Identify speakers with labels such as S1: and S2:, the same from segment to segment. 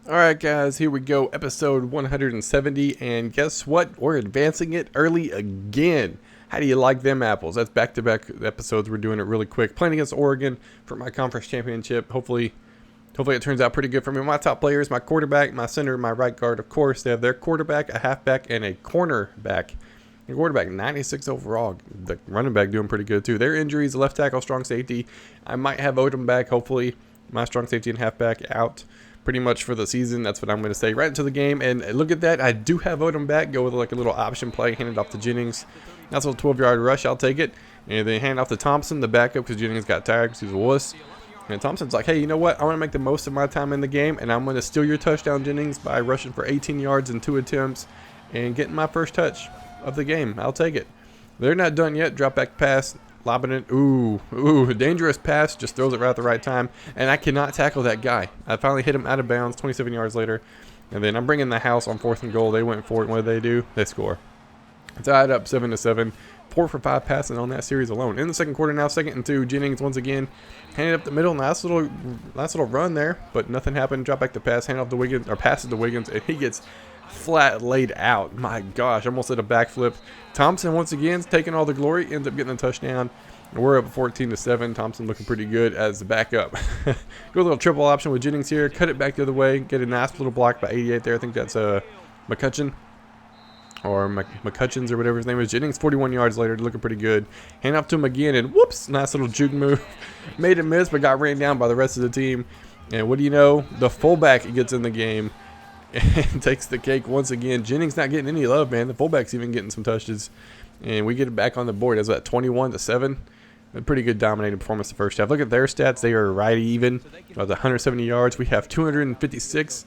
S1: Alright guys, here we go, episode 170, and guess what? We're advancing it early again. How do you like them apples? That's back-to-back episodes. We're doing it really quick. Playing against Oregon for my conference championship. Hopefully it turns out pretty good for me. My top players, my quarterback, my center, my right guard, of course. They have their quarterback, a halfback, and a cornerback. The quarterback, 96 overall. The running back doing pretty good too. Their injuries, left tackle, strong safety. I might have Odom back, hopefully. My strong safety and halfback out pretty much for the season. That's what I'm going to say right into the game. And look at that. I do have Odom back. Go with like a little option play. Hand it off to Jennings. That's a little 12-yard rush. I'll take it. And then hand off to Thompson, the backup, because Jennings got tired because he's a wuss. And Thompson's like, hey, you know what? I want to make the most of my time in the game, and I'm going to steal your touchdown, Jennings, by rushing for 18 yards in 2 attempts and getting my first touch of the game. I'll take it. They're not done yet. Drop back pass. Lobbing it. Ooh, dangerous pass. Just throws it right at the right time. And I cannot tackle that guy. I finally hit him out of bounds 27 yards later. And then I'm bringing the house on 4th and goal. They went for it. What did they do? They score. Tied up 7-7. 4 for 5 passing on that series alone. In the second quarter now, 2nd and 2. Jennings once again. Handed up the middle. Nice little run there. But nothing happened. Drop back the pass. Hand off to Wiggins. Or passes to Wiggins. And he gets flat laid out. My gosh, almost did a backflip. Thompson once again is taking all the glory, ends up getting a touchdown. And we're up 14-7. Thompson looking pretty good as the backup. Go a little triple option with Jennings here. Cut it back the other way. Get a nice little block by 88 there. I think that's McCutcheon. Or McCutcheons or whatever his name is. Jennings 41 yards later, looking pretty good. Hand off to him again, and whoops, nice little juke move. Made a miss, but got ran down by the rest of the team. And what do you know? The fullback gets in the game and takes the cake once again. Jennings not getting any love, man. The fullback's even getting some touches. And we get it back on the board. That's at 21-7. A pretty good dominating performance the first half. Look at their stats. They are right even. 170 yards. We have 256.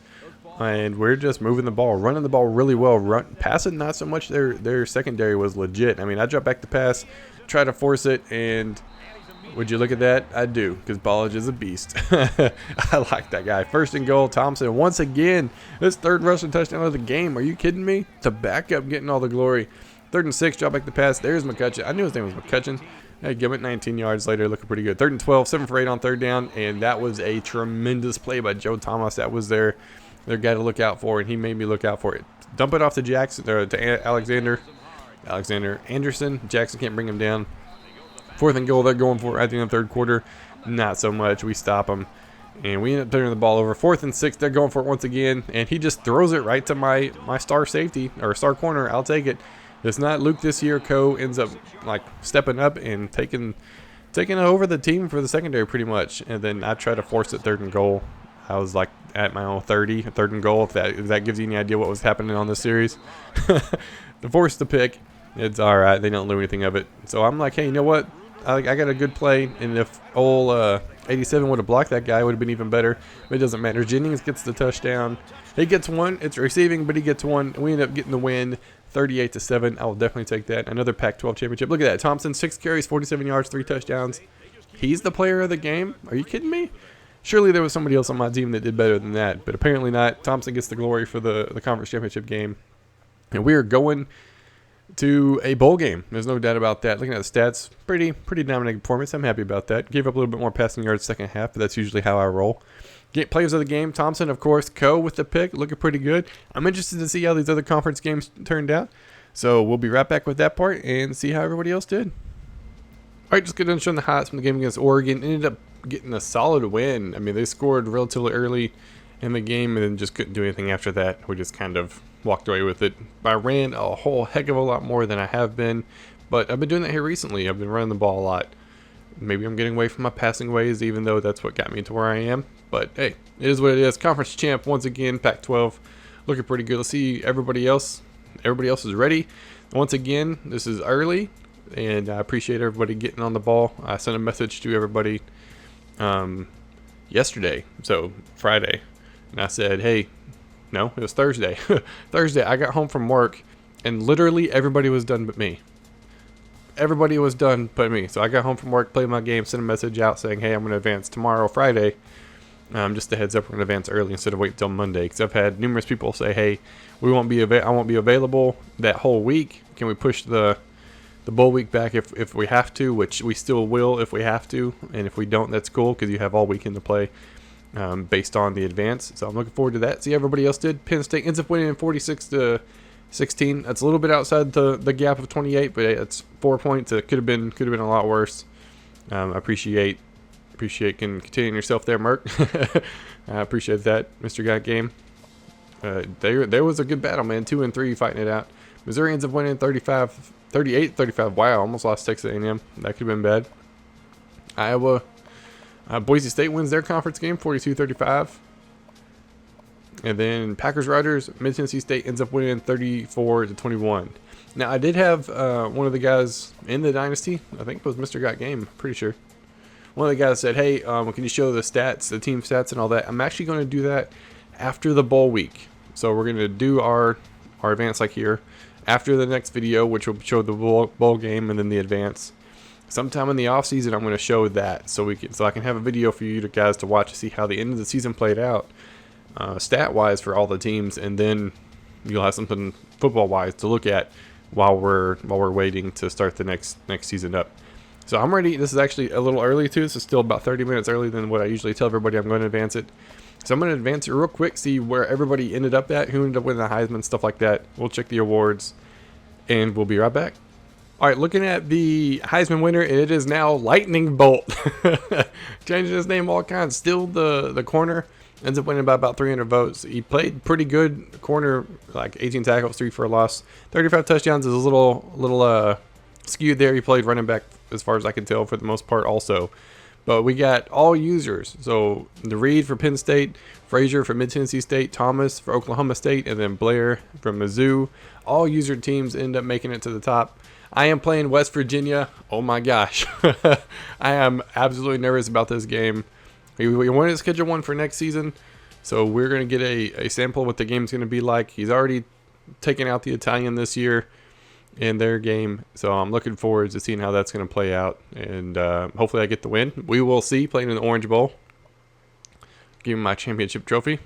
S1: And we're just moving the ball, running the ball really well. Passing, not so much. Their secondary was legit. I mean, I dropped back the pass, try to force it, and would you look at that? I do, because Ballage is a beast. I like that guy. 1st and goal, Thompson once again. This 3rd rushing touchdown of the game. Are you kidding me? The backup getting all the glory. 3rd and 6, drop back the pass. There's McCutcheon. I knew his name was McCutcheon. Hey, give it 19 yards later, looking pretty good. 3rd and 12, 7 for 8 on 3rd down, and that was a tremendous play by Joe Thomas. That was their guy to look out for, and he made me look out for it. Dump it off to Jackson, or to Alexander Anderson. Jackson can't bring him down. 4th and goal, they're going for it at the end of the 3rd quarter. Not so much. We stop them, and we end up turning the ball over. 4th and 6, they're going for it once again, and he just throws it right to my star safety, or star corner. I'll take it. It's not Luke this year. Co ends up like stepping up and taking over the team for the secondary pretty much. And then I try to force it 3rd and goal. I was like at my own 30, 3rd and goal. If that gives you any idea what was happening on this series. To force the pick, it's all right. They don't do anything of it. So I'm like, hey, you know what? I got a good play, and if old 87 would have blocked that guy, it would have been even better. But it doesn't matter. Jennings gets the touchdown. He gets one. It's receiving, but he gets one. We end up getting the win, 38-7. I will definitely take that. Another Pac-12 championship. Look at that. Thompson, 6 carries, 47 yards, 3 touchdowns. He's the player of the game. Are you kidding me? Surely there was somebody else on my team that did better than that, but apparently not. Thompson gets the glory for the conference championship game. And we are going to a bowl game. There's no doubt about that. Looking at the stats, pretty dominating performance. I'm happy about that. Gave up a little bit more passing yards second half, but that's usually how I roll. Get players of the game. Thompson, of course. Co with the pick, looking pretty good. I'm interested to see how these other conference games turned out. So we'll be right back with that part and see how everybody else did. All right, just get done showing the highlights from the game against Oregon. Ended up getting a solid win. I mean, they scored relatively early in the game and then just couldn't do anything after that. We just kind of walked away with it. I ran a whole heck of a lot more than I have been, but I've been doing that here recently. I've been running the ball a lot. Maybe I'm getting away from my passing ways, even though that's what got me to where I am. But hey, it is what it is. Conference champ once again, Pac-12, looking pretty good. Let's see everybody else. Everybody else is ready. Once again, this is early, and I appreciate everybody getting on the ball. I sent a message to everybody yesterday, so Friday, and I said, hey, no, it was Thursday. Thursday, I got home from work, and literally everybody was done but me. Everybody was done but me. So I got home from work, played my game, sent a message out saying, hey, I'm going to advance tomorrow, Friday. Just a heads up, we're going to advance early instead of wait until Monday. Because I've had numerous people say, hey, I won't be available that whole week. Can we push the bowl week back if we have to, which we still will if we have to. And if we don't, that's cool because you have all weekend to play. based on the advance. So I'm looking forward to that. See how everybody else did. Penn State ends up winning 46-16. That's a little bit outside the gap of 28, but it's 4 points. It could have been a lot worse. I appreciate continuing yourself there, Merck. I appreciate that, Mr. Got Game. There was a good battle, man. 2 and 3 fighting it out. Missouri ends up winning 38-35. Wow, almost lost Texas A&M. That could have been bad. Iowa, Boise State wins their conference game 42-35. And then Packers Riders, Mid Tennessee State ends up winning 34-21. Now I did have one of the guys in the Dynasty. I think it was Mr. Got Game. Pretty sure. One of the guys said, "Hey, can you show the stats, the team stats, and all that?" I'm actually going to do that after the bowl week. So we're going to do our advance like here after the next video, which will show the bowl game and then the advance. Sometime in the off season, I'm going to show that so I can have a video for you guys to watch to see how the end of the season played out, stat wise for all the teams, and then you'll have something football wise to look at while we're waiting to start the next season up. So I'm ready. This is actually a little early too. This is still about 30 minutes early than what I usually tell everybody I'm going to advance it. So I'm going to advance it real quick, see where everybody ended up at, who ended up winning the Heisman, stuff like that. We'll check the awards, and we'll be right back. All right, looking at the Heisman winner, and it is now Lightning Bolt. Changing his name all kinds. Still the corner. Ends up winning by about 300 votes. He played pretty good corner, like 18 tackles, 3 for a loss. 35 touchdowns is a little skewed there. He played running back as far as I can tell for the most part also. But we got all users. So the Reed for Penn State, Frazier for Mid Tennessee State, Thomas for Oklahoma State, and then Blair from Mizzou. All user teams end up making it to the top. I am playing West Virginia. Oh my gosh. I am absolutely nervous about this game. We wanted to schedule one for next season. So we're going to get a sample of what the game's going to be like. He's already taken out the Italian this year in their game, so I'm looking forward to seeing how that's going to play out, and hopefully I get the win. We will see. Playing in the Orange Bowl, give him my championship trophy.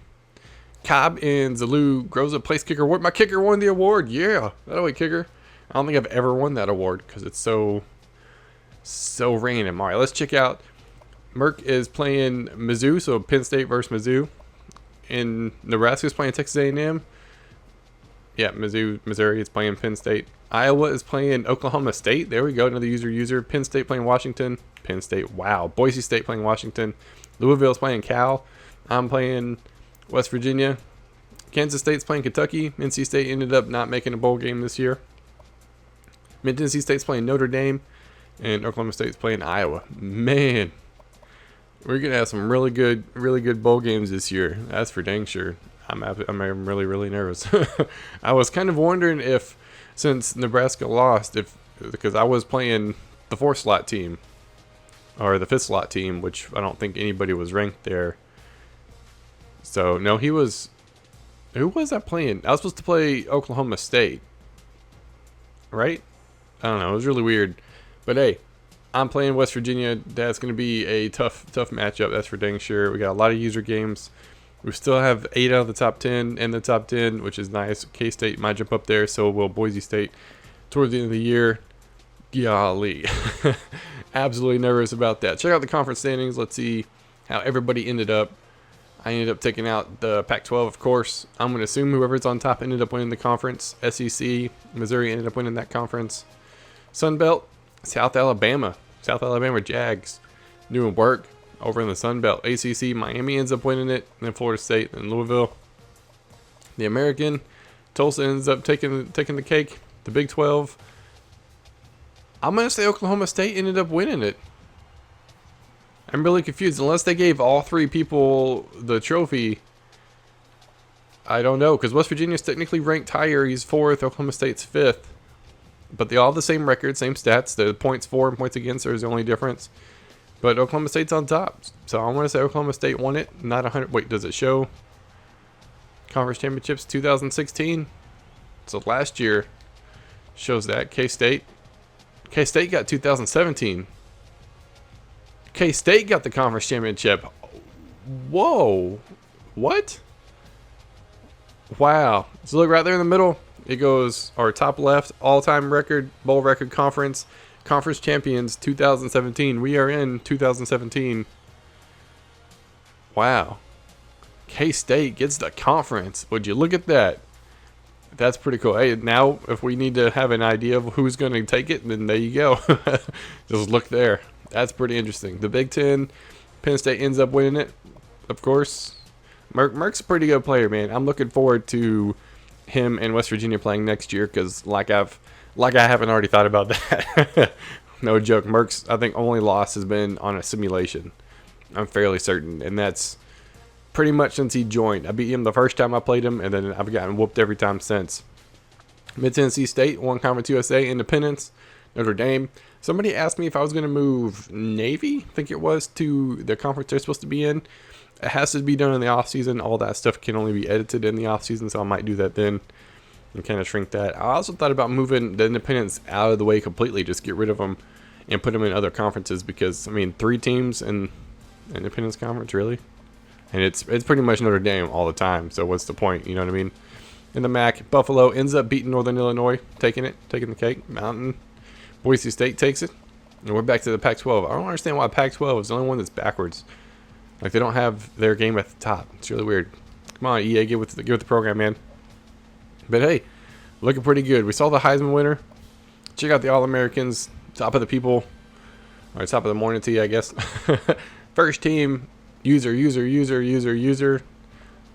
S1: Cobb and Zalu Groza Place Kicker Award. My kicker won the award. Yeah, that way kicker. I don't think I've ever won that award because it's so random. All right, let's check out. Merck is playing Mizzou, so Penn State versus Mizzou, and Nebraska is playing Texas A&M. Yeah, Missouri is playing Penn State. Iowa is playing Oklahoma State. There we go, another user. Penn State playing Washington. Penn State, wow. Boise State playing Washington. Louisville is playing Cal. I'm playing West Virginia. Kansas State's playing Kentucky. NC State ended up not making a bowl game this year. Mid Tennessee State's playing Notre Dame. And Oklahoma State's playing Iowa. Man, we're going to have some really good bowl games this year. That's for dang sure. I'm really nervous. I was kind of wondering if, since Nebraska lost, because I was playing the 4th slot team or the 5th slot team, which I don't think anybody was ranked there. So no, who was I playing? I was supposed to play Oklahoma State, right? I don't know. It was really weird, but hey, I'm playing West Virginia. That's going to be a tough matchup. That's for dang sure. We got a lot of user games. We still have 8 out of the top 10 in the top 10, which is nice. K-State might jump up there, so will Boise State towards the end of the year. Golly. Absolutely nervous about that. Check out the conference standings. Let's see how everybody ended up. I ended up taking out the Pac-12, of course. I'm going to assume whoever's on top ended up winning the conference. SEC, Missouri ended up winning that conference. Sun Belt, South Alabama Jags doing work over in the Sun Belt. ACC, Miami ends up winning it, and then Florida State and Louisville. The American, Tulsa ends up taking the cake. The Big 12, I'm going to say Oklahoma State ended up winning it. I'm really confused. Unless they gave all 3 people the trophy, I don't know. Because West Virginia's technically ranked higher. He's 4th. Oklahoma State's 5th. But they all have the same record, same stats. The points for and points against are the only difference. But Oklahoma State's on top. So I want to say Oklahoma State won it. Not 100. Wait, does it show Conference Championships 2016? So last year shows that. K-State got 2017. K-State got the Conference Championship. Whoa. What? Wow. So look right there in the middle. It goes, our top left, all-time record, bowl record conference champions 2017. We are in 2017. Wow. K-State gets the conference. Would you look at that? That's pretty cool. Hey, now if we need to have an idea of who's going to take it, then there you go. Just look there. That's pretty interesting. The Big Ten, Penn State ends up winning it, of course. Merck's a pretty good player, man. I'm looking forward to him and West Virginia playing next year because, like I haven't already thought about that. No joke. Merck's, I think, only loss has been on a simulation. I'm fairly certain, and that's pretty much since he joined. I beat him the first time I played him, and then I've gotten whooped every time since. Mid-Tennessee State won Conference USA. Independence, Notre Dame. Somebody asked me if I was going to move Navy, I think it was, to the conference they're supposed to be in. It has to be done in the offseason. All that stuff can only be edited in the offseason, so I might do that then and kind of shrink that. I also thought about moving the Independents out of the way completely, just get rid of them and put them in other conferences because, I mean, 3 teams in Independence Conference, really? And it's pretty much Notre Dame all the time, so what's the point, you know what I mean? In the MAC, Buffalo ends up beating Northern Illinois, taking the cake. Mountain, Boise State takes it, and we're back to the Pac-12. I don't understand why Pac-12 is the only one that's backwards. Like, they don't have their game at the top. It's really weird. Come on, EA, get with the program, man. But hey, looking pretty good. We saw the Heisman winner. Check out the All-Americans, top of the people, or top of the morning to you, I guess. First team, user.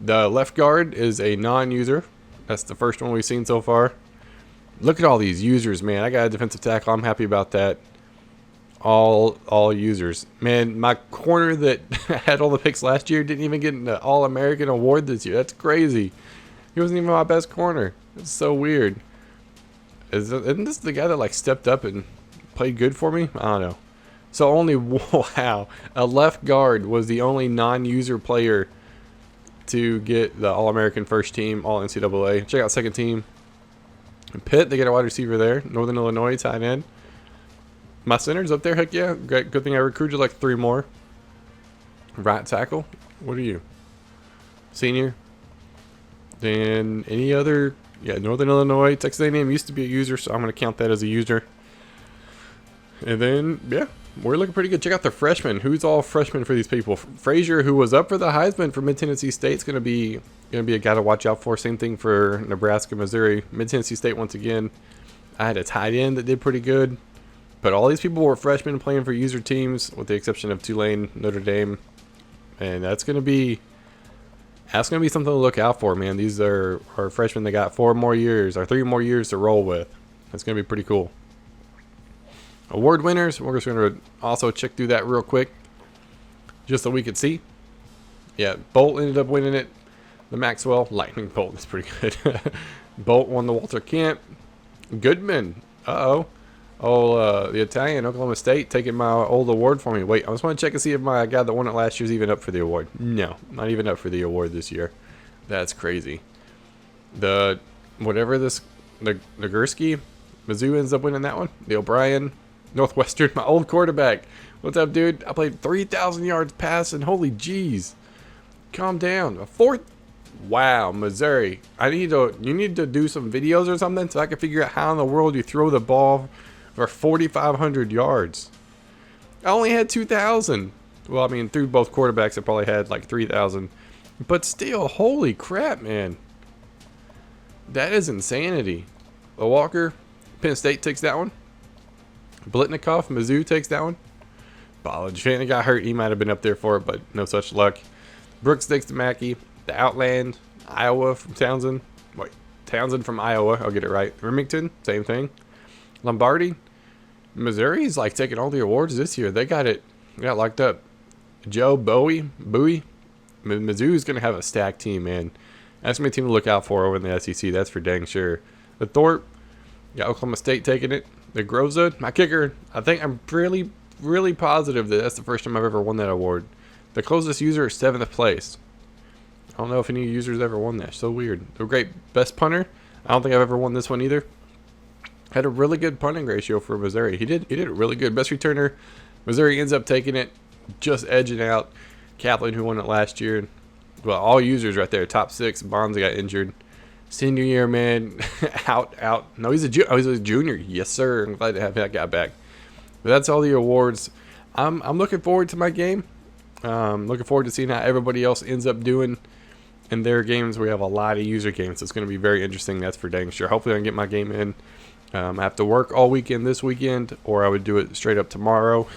S1: The left guard is a non-user. That's the first one we've seen so far. Look at all these users, man. I got a defensive tackle. I'm happy about that. All users. Man, my corner that had all the picks last year didn't even get an All-American award this year. That's crazy. He wasn't even my best corner. It's so weird. Isn't this the guy that like stepped up and played good for me? I don't know. So only, wow, a left guard was the only non-user player to get the All-American first team, All-NCAA. Check out second team. Pitt, they get a wide receiver there. Northern Illinois, tight end. My center's up there, heck yeah. Great, good thing I recruited like 3 more. Right tackle, what are you? Senior. Then any other, yeah, Northern Illinois. Texas A&M used to be a user, so I'm going to count that as a user. And then, yeah, we're looking pretty good. Check out the freshmen. Who's all freshmen for these people? Frazier, who was up for the Heisman for Mid-Tennessee State, is going to be a guy to watch out for. Same thing for Nebraska, Missouri. Mid-Tennessee State once again. I had a tight end that did pretty good. But all these people were freshmen playing for user teams, with the exception of Tulane, Notre Dame. And that's going to be something to look out for, man. These are freshmen that got 4 more years, or 3 more years to roll with. That's going to be pretty cool. Award winners, we're just going to also check through that real quick, just so we could see. Yeah, Bolt ended up winning it. The Maxwell Lightning Bolt is pretty good. Bolt won the Walter Camp. Goodman, the Italian, Oklahoma State, taking my old award for me. Wait, I just want to check and see if my guy that won it last year is even up for the award. No, not even up for the award this year. That's crazy. The Nagurski, Mizzou ends up winning that one. The O'Brien, Northwestern, my old quarterback. What's up, dude? I played 3,000 yards passing. Holy jeez. Calm down. A 4th. Wow, Missouri. You need to do some videos or something so I can figure out how in the world you throw the ball for 4,500 yards. I only had 2,000. Well, I mean, through both quarterbacks, I probably had like 3,000. But still, holy crap, man. That is insanity. The Walker, Penn State takes that one. Blitnikoff, Mizzou takes that one. Ballage, Fanning got hurt. He might have been up there for it, but no such luck. Brooks takes the Mackey. The Outland, Iowa from Townsend. Wait, Townsend from Iowa. I'll get it right. Remington, same thing. Lombardi, Missouri's like taking all the awards this year. They got locked up. Joe Bowie. Mizzou's going to have a stacked team, man. That's my team to look out for over in the SEC. That's for dang sure. The Thorpe, got Oklahoma State taking it. The Groza, my kicker. I think I'm really, really positive that that's the first time I've ever won that award. The closest user is 7th place. I don't know if any users ever won that. So weird. The great best punter. I don't think I've ever won this one either. Had a really good punting ratio for Missouri. He did it really good. Best returner. Missouri ends up taking it, just edging out Kaplan, who won it last year. Well, all users right there. Top 6. Bonds got injured. Senior year, man. out. No, he's a junior. Yes, sir. I'm glad to have that guy back. But that's all the awards. I'm looking forward to my game. Looking forward to seeing how everybody else ends up doing in their games. We have a lot of user games. It's going to be very interesting. That's for dang sure. Hopefully I can get my game in. I have to work all weekend this weekend, or I would do it straight up tomorrow.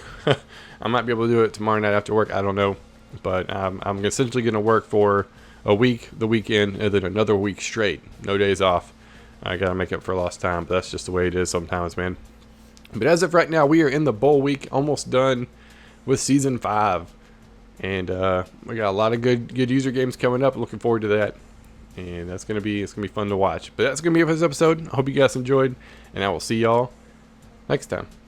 S1: I might be able to do it tomorrow night after work. I don't know. But I'm essentially going to work for a week, the weekend, and then another week straight. No days off. I got to make up for lost time, but that's just the way it is sometimes, man. But as of right now, we are in the bowl week, almost done with Season 5. And we got a lot of good user games coming up. Looking forward to that. And it's gonna be fun to watch. But that's gonna be it for this episode. I hope you guys enjoyed, and I will see y'all next time.